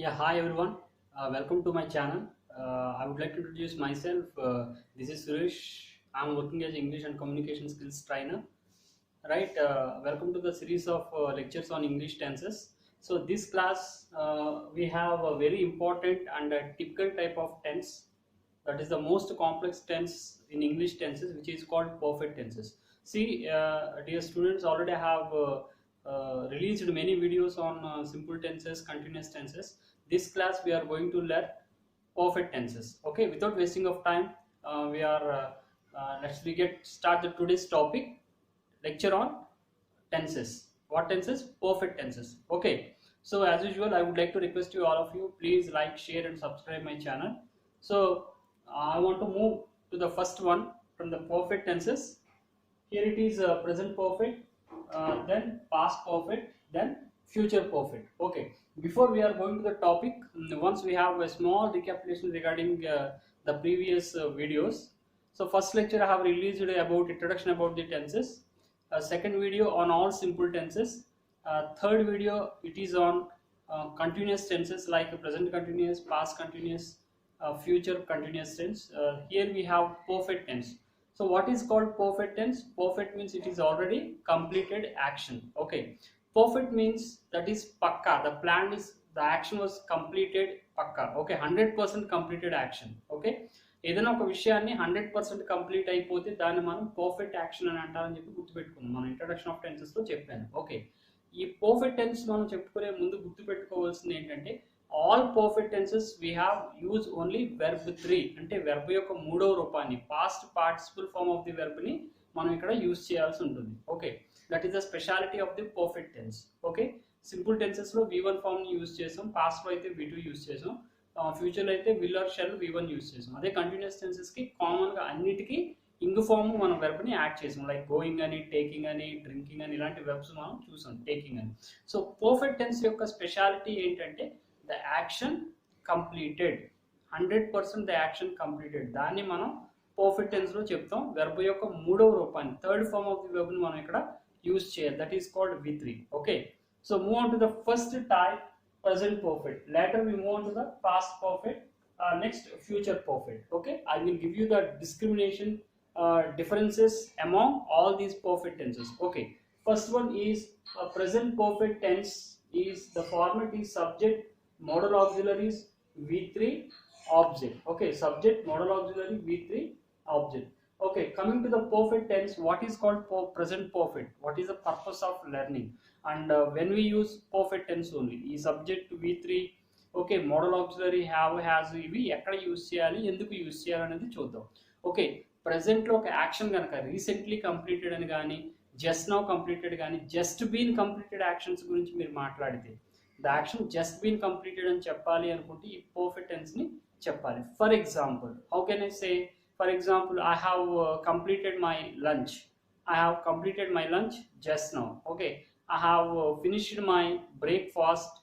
Yeah, hi everyone. Welcome to my channel. I would like to introduce myself. This is Suresh. I'm working as English and Communication Skills Trainer. Right. Welcome to the series of lectures on English tenses. So this class we have a very important and a typical type of tense. That is the most complex tense in English tenses, which is called perfect tenses. See, dear students, already have released many videos on simple tenses, continuous tenses. This class we are going to learn perfect tenses. Okay, without wasting of time, we are let's we get started today's topic lecture on tenses. What tenses? Perfect tenses. Okay. So as usual, I would like to request you all of you, please like, share, and subscribe my channel. So I want to move to the first one from the perfect tenses. Here it is present perfect, then past perfect, then future perfect. Okay. Before we are going to the topic, once we have a small recapitulation regarding the previous videos. So first lecture I have released about introduction about the tenses. Second video on all simple tenses. Third video it is on continuous tenses like present continuous, past continuous, future continuous tense. Here we have perfect tense. So what is called perfect tense? Perfect means it is already completed action. Okay. Perfect means that is pakka. The plan is the action was completed pakka. Okay. 100% completed action. Okay. ఏదైనా ఒక విషయాన్ని 100% complete అయిపోతే దాన్ని మనం perfect action అని అంటారని చెప్పి గుర్తుపెట్టుకున్నాం. మనం ఇంట్రడక్షన్ ఆఫ్ టెన్సెస్ లో చెప్పాను. ఓకే. ఈ పర్ఫెక్ట్ టెన్స్ మనం చెప్పుకునే ముందు గుర్తుపెట్టుకోవాల్సింది ఏంటంటే all perfect tenses we have use only verb 3 అంటే వెర్బ్ యొక్క మూడవ రూపాన్ని past participle form of the verb ని మనం ఇక్కడ యూజ్ చేయాల్సి ఉంటుంది. Okay. That is the speciality of the perfect tense. Okay. Simple tenses లో V1 ఫార్మ్ ని యూజ్ చేసాం, పాస్ట్ లో అయితే V2 యూజ్ చేసాం, ఫ్యూచర్ లో అయితే will or shall V1 use చేసాం. అదే కంటిన్యూస్ టెన్సెస్ కి కామన్ గా అన్నిటికీ ఇంగ్ ఫామ్ మనం వెర్బ్ ని యాడ్ చేసాం. లైక్ గోయింగ్ అని, టేకింగ్ అని, డ్రింకింగ్ అని ఇలాంటి వెర్బ్స్ మనం చూసాం. టేకింగ్ అని. సో పర్ఫెక్ట్ టెన్స్ యొక్క స్పెషాలిటీ ఏంటంటే the action completed, 100% the action completed. దాన్ని మనం పర్ఫెక్ట్ టెన్స్ లో చెప్తాం. వెర్బ్ యొక్క మూడవ రూపాన్ని, third form of the verb ని మనం ఇక్కడ యూజ్ చేయాలి. That is called V3. Okay. So move on to the first type, present perfect. Later we move on to the past perfect, next future perfect. Okay, I will give you the discrimination differences among all these perfect tenses. Okay, first one is present perfect tense is the format is subject, modal auxiliaries, V3, object. Okay, subject, modal auxiliary, V3, object. Okay, coming to the perfect tense, what is called present perfect? What is the purpose of learning? And when we use perfect tense only, ఈ subject V3, okay, modal auxiliary, have, has, ఇవి ఎక్కడ use చేయాలి, ఎందుకు use చేయాలి అనేది చూద్దాం. Okay, ప్రెసెంట్లో ఒక action కనుక రీసెంట్లీ కంప్లీటెడ్ అని కానీ, జస్ట్ నౌ కంప్లీటెడ్ కానీ, జస్ట్ బీన్ కంప్లీటెడ్ యాక్షన్స్ గురించి మీరు మాట్లాడితే the action just been completed అని చెప్పాలి అనుకుంటే ఈ పర్ఫెక్ట్ టెన్స్ని చెప్పాలి. For example, how can I say, for example, I have completed my lunch. I have completed my lunch just now. Okay, I have finished my breakfast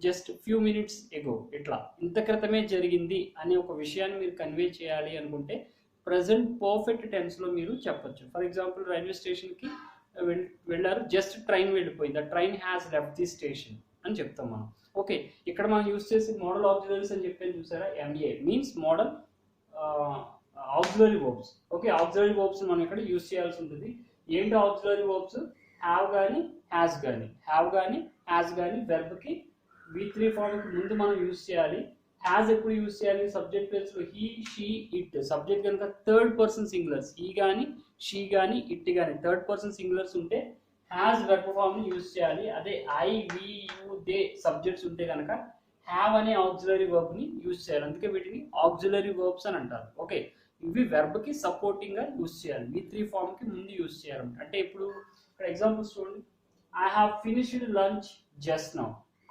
just few minutes ago. ఇట్లా ఇంత క్రితమే జరిగింది అనే ఒక విషయాన్ని మీరు కన్వే చేయాలి అనుకుంటే ప్రజెంట్ పర్ఫెక్ట్ టెన్స్లో మీరు చెప్పొచ్చు. ఫర్ ఎగ్జాంపుల్, రైల్వే స్టేషన్కి వెళ్ళారు, జస్ట్ ట్రైన్ వెళ్ళిపోయింది, the train has left the station అని చెప్తాం మనం. ఓకే, ఇక్కడ మనం యూస్ చేసి మోడల్ ఆక్సిలరీస్ అని చెప్పేది చూసారా, MA means modal auxiliary verbs. Okay, auxiliary verbs మనం ఇక్కడ యూస్ చేయాల్సి ఉంటుంది. ఏంటి ఆక్సిలరీ వర్బ్స్? హ్యావ్ కానీ, హ్యాస్ కానీ. హ్యావ్ కానీ, హ్యాస్ కానీ వెర్బ్కి V3 ఫార్మ్కి ముందు మనం యూజ్ చేయాలి. హ్యాస్ ఎప్పుడు యూజ్ చేయాలి? సబ్జెక్ట్ ప్లేస్లో హీ, షీ, ఇట్. సబ్జెక్ట్ కనుక థర్డ్ పర్సన్ సింగులర్స్, హీ కానీ, షీ కానీ, ఇట్ కానీ థర్డ్ పర్సన్ సింగులర్స్ ఉంటే హ్యాస్ వెర్బ్ ఫార్మ్ని యూజ్ చేయాలి. అదే I, we, you, they subjects ఉంటే కనుక హ్యావ్ అనే ఆక్సిలరీ వర్బ్ని యూజ్ చేయాలి. అందుకే వీటిని ఆక్సిలరీ వర్బ్స్ అని అంటారు. ఓకే, ఇవి వెర్బ్కి సపోర్టింగ్ గా యూజ్ చేయాలి, V3 ఫార్మ్ కి ముందు యూజ్ చేయాలి. అంటే ఇప్పుడు ఇక్కడ ఎగ్జాంపుల్స్ చూడండి, I have finished lunch just now.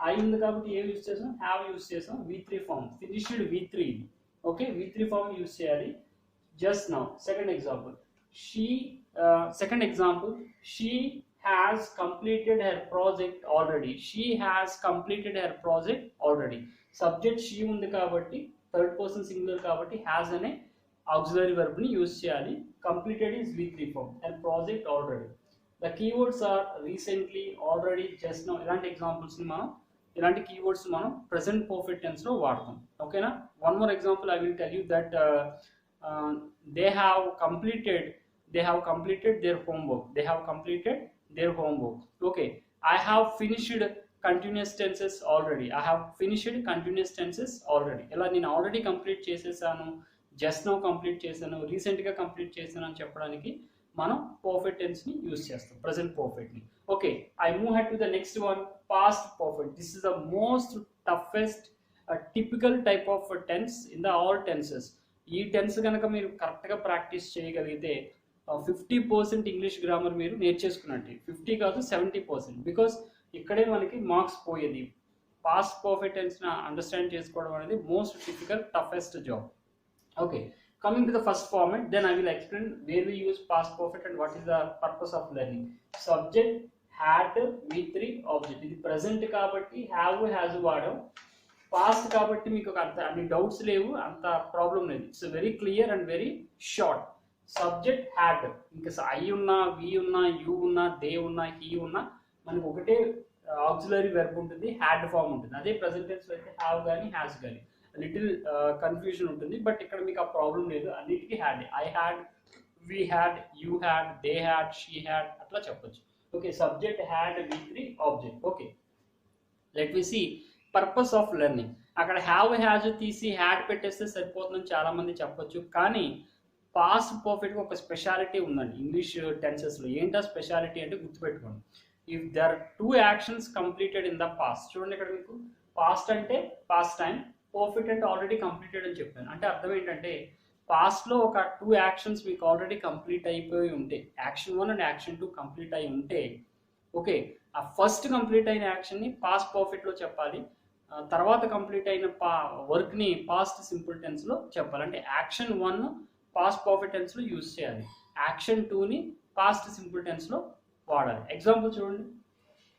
I ఉంది కాబట్టి ఏం యూజ్ చేసాం? హ్యావ్ యూజ్ చేసాం. V3 form, finished V3. Okay, V3 form use చేయాలి. Just now. Second example, she, second example, she has completed her project already. She has completed her project already. Subject she ఉంది కాబట్టి third person singular కాబట్టి has అనే auxiliary verb ni use cheyali. Completed is V3 form and project already. The keywords are recently, already, just now. ఇలాంటి examples ని మనం ఇలాంటి keywords మనం present perfect టెన్స్లో వాడతాం. ఓకేనా? One more example I will tell you that they have completed their homework. They have completed their homework. Okay, I have finished continuous tenses already. I have finished continuous tenses already. ఇలా నేను already complete చేసేసాను, just now complete చేశాను, రీసెంట్గా complete చేశాను అని చెప్పడానికి మనం perfect టెన్స్ని యూజ్ చేస్తాం, ప్రజెంట్ పర్ఫెక్ట్ని. Okay, I move head to the next one, past perfect. This is the most toughest typical type of tense in the all tenses. ఈ టెన్స్ కనుక మీరు కరెక్ట్గా ప్రాక్టీస్ చేయగలిగితే 50% ఇంగ్లీష్ గ్రామర్ మీరు నేర్చేసుకున్నట్టు. 50 కాదు 70%, బికాస్ ఇక్కడే మనకి మార్క్స్ పోయేది. పాస్ట్ పర్ఫెక్ట్ టెన్స్ని అండర్స్టాండ్ చేసుకోవడం అనేది most typical toughest job. Okay, coming to the first format, then I will explain where we use past perfect and what is the purpose of learning. Subject, had, V3, object. ఇది present కాబట్టి have, has వాడాం. Past కాబట్టి మీకు అంత అన్ని doubts లేవు, అంత problem లేదు. It's very clear and very short. Subject had, ఇంకా ఐ ఉన్నా, వి ఉన్నా, యూ ఉన్నా, దే ఉన్నా, హీ ఉన్నా, మనకు ఒకటే ఆక్సిలరీ వెర్బ్ ఉంటుంది, హ్యాడ్ ఫామ్ ఉంటుంది. అదే ప్రెసెంట్ టెన్స్లో అయితే హ్యావ్ కానీ హ్యాస్ కానీ లిటిల్ కన్ఫ్యూజన్ ఉంటుంది. బట్ ఇక్కడ మీకు ఆ ప్రాబ్లం లేదు, అన్నిటికీ had. I had, we had, you had, they had, she had అట్లా చెప్పొచ్చు. Okay, subject had, V3, object. Okay, let we see purpose of learning. అక్కడ హ్యావ్, హ్యాజ్ తీసి హ్యాడ్ పెట్టేస్తే సరిపోతుందని చాలా మంది చెప్పొచ్చు, కానీ పాస్ట్ పర్ఫెక్ట్గా ఒక స్పెషాలిటీ ఉందండి ఇంగ్లీష్ టెన్సెస్లో. ఏంటా స్పెషాలిటీ అంటే గుర్తుపెట్టుకోండి. If there 2 actions completed in the past, చూడండి ఇక్కడ మీకు పాస్ట్ అంటే పాస్ట్ టైం, పర్ఫెక్ట్ అంటే ఆల్రెడీ కంప్లీటెడ్ అని చెప్పాను. అంటే అర్థం ఏంటంటే పాస్ట్లో ఒక 2 యాక్షన్స్ మీకు ఆల్రెడీ కంప్లీట్ అయిపోయి ఉంటే, యాక్షన్ 1 అండ్ యాక్షన్ 2 కంప్లీట్ అయి ఉంటే, ఓకే, ఆ ఫస్ట్ కంప్లీట్ అయిన యాక్షన్ని పాస్ట్ పర్ఫెక్ట్లో చెప్పాలి, తర్వాత కంప్లీట్ అయిన వర్క్ని పాస్ట్ సింపుల్ టెన్స్లో చెప్పాలి. అంటే యాక్షన్ 1 పాస్ట్ పర్ఫెక్ట్ టెన్స్లో యూజ్ చేయాలి, యాక్షన్ 2ని పాస్ట్ సింపుల్ టెన్స్లో వాడాలి. ఎగ్జాంపుల్ చూడండి,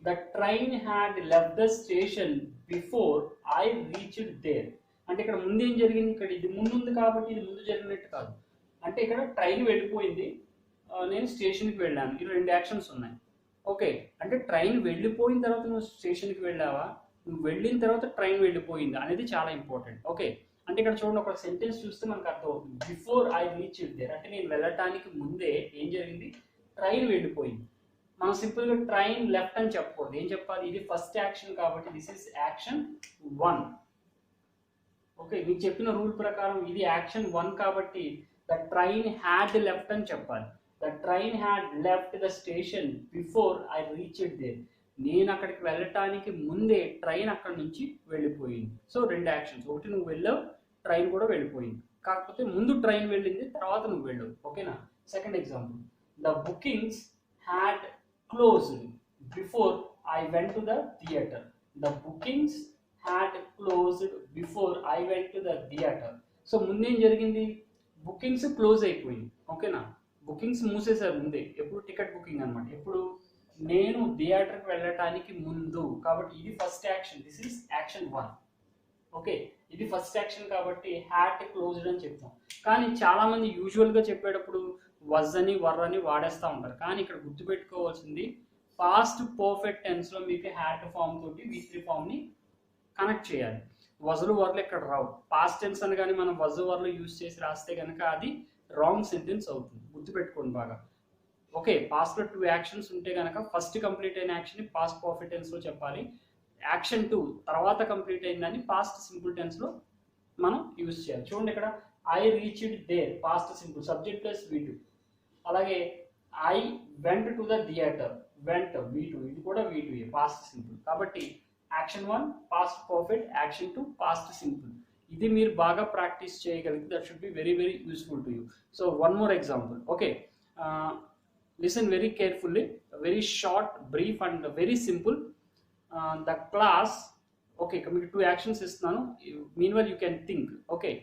the train had left the station before I reached there. అంటే ఇక్కడ ముందు ఏం జరిగింది, ఇక్కడ ఇది ముందు ఉంది కాబట్టి ఇది ముందు జరిగినట్టు కాదు. అంటే ఇక్కడ ట్రైన్ వెళ్ళిపోయింది, నేను స్టేషన్కి వెళ్ళాను, ఈ 2 యాక్షన్స్ ఉన్నాయి. ఓకే, అంటే ట్రైన్ వెళ్ళిపోయిన తర్వాత నువ్వు స్టేషన్కి వెళ్ళావా, నువ్వు వెళ్ళిన తర్వాత ట్రైన్ వెళ్ళిపోయింది అనేది చాలా ఇంపార్టెంట్. ఓకే, అంటే ఇక్కడ చూడండి, ఒక సెంటెన్స్ చూస్తే మనకు అర్థమవుతుంది. బిఫోర్ ఐ రీచ్ దేర్ అంటే నేను వెళ్ళటానికి ముందే ఏం జరిగింది, ట్రైన్ వెళ్ళిపోయింది. మనం సింపుల్గా ట్రైన్ లెఫ్ట్ అని చెప్పకూడదు, ఏం చెప్పాలి, ఇది ఫస్ట్ యాక్షన్ కాబట్టి దిస్ ఇస్ యాక్షన్ 1. ఓకే, మీకు చెప్పిన రూల్ ప్రకారం ఇది యాక్షన్ 1 కాబట్టి ద ట్రైన్ హ్యాడ్ లెఫ్ట్ అని చెప్పాలి. The train had left the station before I reached there. నేను అక్కడికి వెళ్ళటానికి ముందే ట్రైన్ అక్కడి నుంచి వెళ్ళిపోయింది. సో 2 యాక్షన్స్, ఒకటి నువ్వు వెళ్ళావు, ట్రైన్ కూడా వెళ్ళిపోయింది. కాకపోతే ముందు ట్రైన్ వెళ్ళింది, తర్వాత నువ్వు వెళ్ళావు. ఓకేనా? Second example, the bookings had closed before I went to the theatre. The bookings had closed before I went to the theatre. So ముందేం జరిగింది, బుకింగ్స్ క్లోజ్ అయిపోయింది. ఓకేనా? బుకింగ్స్ మూసేశారు ముందే. ఎప్పుడు టికెట్ బుకింగ్ అనమాట, ఎప్పుడు నేను థియేటర్కి వెళ్ళటానికి ముందు. కాబట్టి ఇది first action, this is action 1. Okay, ఇది ఫస్ట్ యాక్షన్ కాబట్టి హ్యాడ్ క్లోజ్డ్ అని చెప్తాం. కానీ చాలామంది యూజువల్గా చెప్పేటప్పుడు వజ్ అని వర్ అని వాడేస్తూ ఉంటారు. కానీ ఇక్కడ గుర్తుపెట్టుకోవాల్సింది, పాస్ట్ పర్ఫెక్ట్ టెన్స్లో మీకు హ్యాడ్ ఫామ్ తోటి V3 ఫామ్ని కనెక్ట్ చేయాలి. వజలు వర్లు ఇక్కడ రావు. పాస్ట్ టెన్స్ అని కానీ మనం వజు వర్లు యూజ్ చేసి రాస్తే కనుక అది రాంగ్ సెంటెన్స్ అవుతుంది. గుర్తుపెట్టుకోండి బాగా. ఓకే, పాస్ట్లో 2 యాక్షన్స్ ఉంటే కనుక ఫస్ట్ కంప్లీట్ అయిన యాక్షన్ని పాస్ట్ పర్ఫెక్ట్ టెన్స్లో చెప్పాలి, యాక్షన్ 2 తర్వాత కంప్లీట్ అయిందని పాస్ట్ సింపుల్ టెన్స్లో మనం యూజ్ చేయాలి. చూడండి ఇక్కడ I reached there past simple, subject plus V2. అలాగే I went to the theatre, vent V2, ఇది కూడా V2 పాస్ట్ సింపుల్. కాబట్టి action 1 past perfect, action 2 past simple. ఇది మీరు బాగా ప్రాక్టీస్ చేయగలిగితే that should be very very useful to you. So one more example. Okay, listen very carefully, very short, brief and very simple. The class, okay, coming to 2 actions ఇస్తున్నాను, meanwhile you can think. Okay,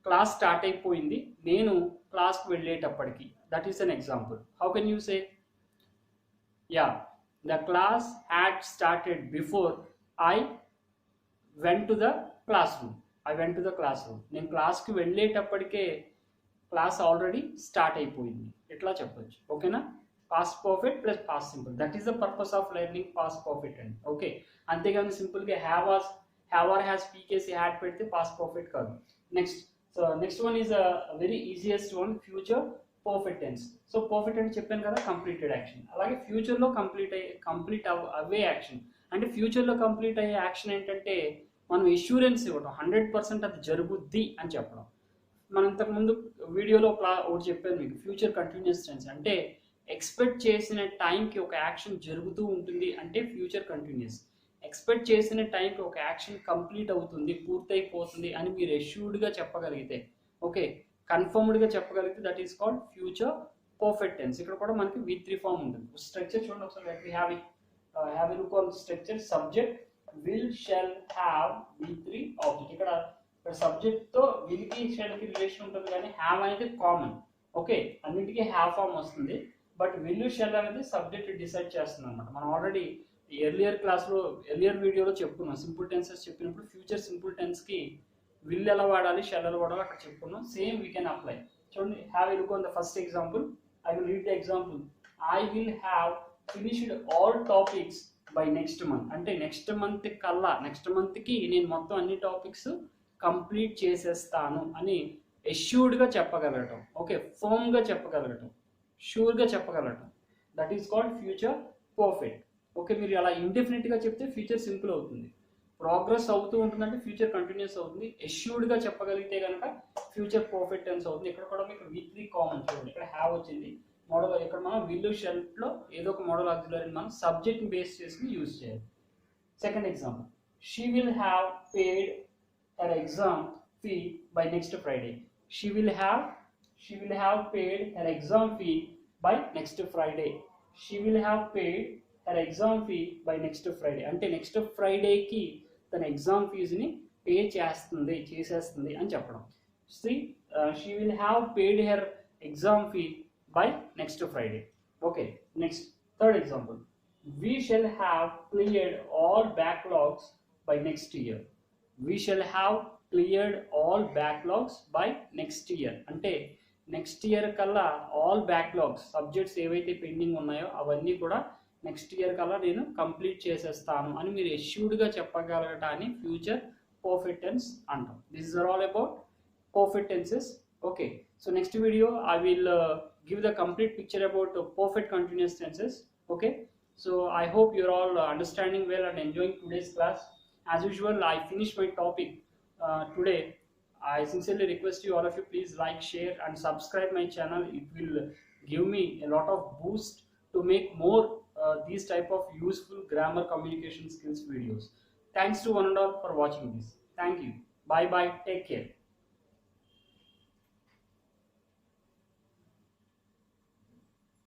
class start అయిపోయింది, నేను క్లాస్కి వెళ్ళేటప్పటికి, that is an example. How can you say, yeah, the class had started before I went to the class room. I went to the class room, నేను క్లాస్కి వెళ్ళేటప్పటికే class already start అయిపోయింది, ఎట్లా చెప్పొచ్చు. ఓకేనా? Past perfect plus past simple. That is the purpose of learning past perfect అండి. Okay, అంతేగాని సింపుల్గా have or has పీకేసి హ్యాడ్ పెడితే పాస్ట్ పర్ఫెక్ట్ కాదు. Next one is very easiest one, future perfect tense. So perfect అని చెప్పాను కదా, completed action. అలాగే ఫ్యూచర్లో కంప్లీట్ అవే యాక్షన్. అంటే ఫ్యూచర్లో కంప్లీట్ అయ్యే యాక్షన్ ఏంటంటే మనం ఎష్యూరెన్స్ ఇవ్వడం, 100% అది జరుగుద్ది అని చెప్పడం. మనం ఇంతకుముందు వీడియోలో ఒకటి చెప్పాను మీకు, ఫ్యూచర్ కంటిన్యూస్ టెన్స్ అంటే ఎక్స్పెక్ట్ చేసిన టైంకి ఒక యాక్షన్ జరుగుతూ ఉంటుంది అంటే ఫ్యూచర్ కంటిన్యూస్. ఎక్స్పెక్ట్ చేసిన టైంకి ఒక యాక్షన్ కంప్లీట్ అవుతుంది, పూర్తయిపోతుంది అని మీరు ఎష్యూర్డ్గా చెప్పగలిగితే, ఓకే, కన్ఫర్మ్డ్గా చెప్పగలిగితే that is called future perfect tense. ఇక్కడ కూడా మనకి V3 ఫామ్ ఉంటుంది. స్ట్రక్చర్ చూడండి ఒకసారి. Let we have a look on structure. Subject will shall have V3 object. ఇక్కడ సబ్జెక్ట్ తో విల్ కి షెల్ కి రిలేషన్ ఉంటుంది, కానీ హ్యావ్ అనేది కామన్. ఓకే, అన్నింటికీ హ్యావ్ ఫామ్ వస్తుంది, బట్ విల్ షెల్ అనేది సబ్జెక్ట్ డిసైడ్ చేస్తుంది అనమాట. మనం ఆల్రెడీ ఎర్లియర్ వీడియోలో చెప్పుకున్నాం. సింపుల్ టెన్సెస్ చెప్పినప్పుడు ఫ్యూచర్ సింపుల్ టెన్స్ కి విల్ ఎలా వాడాలి, షెల్ ఎలా వాడాలి అక్కడ చెప్పుకున్నాం. Same we can apply. చూడండి, have a look on the first example. I will read the example. I will have finished all topics by next month. అంటే నెక్స్ట్ మంత్ కల్లా, నెక్స్ట్ మంత్కి నేను మొత్తం అన్ని టాపిక్స్ కంప్లీట్ చేసేస్తాను అని ఎష్యూర్డ్గా చెప్పగలగటం. ఓకే, ఫర్మ్గా చెప్పగలగటం, షూర్గా చెప్పగలగటం. That is called future perfect. Okay, మీరు అలా ఇండెఫినెట్గా చెప్తే ఫ్యూచర్ సింపుల్ అవుతుంది. ప్రోగ్రెస్ అవుతూ ఉంటుందంటే ఫ్యూచర్ కంటిన్యూస్ అవుతుంది. ఎష్యూర్డ్గా చెప్పగలిగితే కనుక ఫ్యూచర్ పర్ఫెక్ట్ టెన్స్ అవుతుంది. ఇక్కడ కూడా మీకు V3 కామన్. చూడండి, ఇక్కడ హ్యావ్ వచ్చింది మోడల్. ఇక్కడ మనం విల్ షెల్ఫ్లో ఏదో ఒక మోడల్ ఆక్సిలరీ మనం సబ్జెక్ట్ని బేస్ చేసుకుని యూజ్ చేయాలి. Second example, she will have paid her exam fee by next Friday. She will have paid her exam fee by next Friday. She will have paid her exam fee by next Friday. అంటే next ఫ్రైడేకి తన exam ఫీజుని pay చేసేస్తుంది అని చెప్పడం. she will have paid her exam fee by next Friday. Okay, next third example, we shall have cleared all backlogs by next year. We shall have cleared all backlogs by next year. అంటే next year కల్లా all backlogs, subjects ఏవైతే pending ఉన్నాయో అవన్నీ కూడా next year కల్లా నేను complete చేసేస్తాను అని మీరు ఎష్యూర్డ్గా చెప్పగలగటాన్ని ఫ్యూచర్ పర్ఫెక్ట్ టెన్స్ అంటాం. This is all about perfect tenses. Okay, so next video I will give the complete picture about perfect continuous tenses. Okay, so I hope you're all understanding well and enjoying today's class. As usual, I finished my topic today. I sincerely request you, all of you, please like, share and subscribe my channel. It will give me a lot of boost to make more these type of useful grammar communication skills videos. Thanks to one and all for watching this. Thank you. Bye bye. Take care.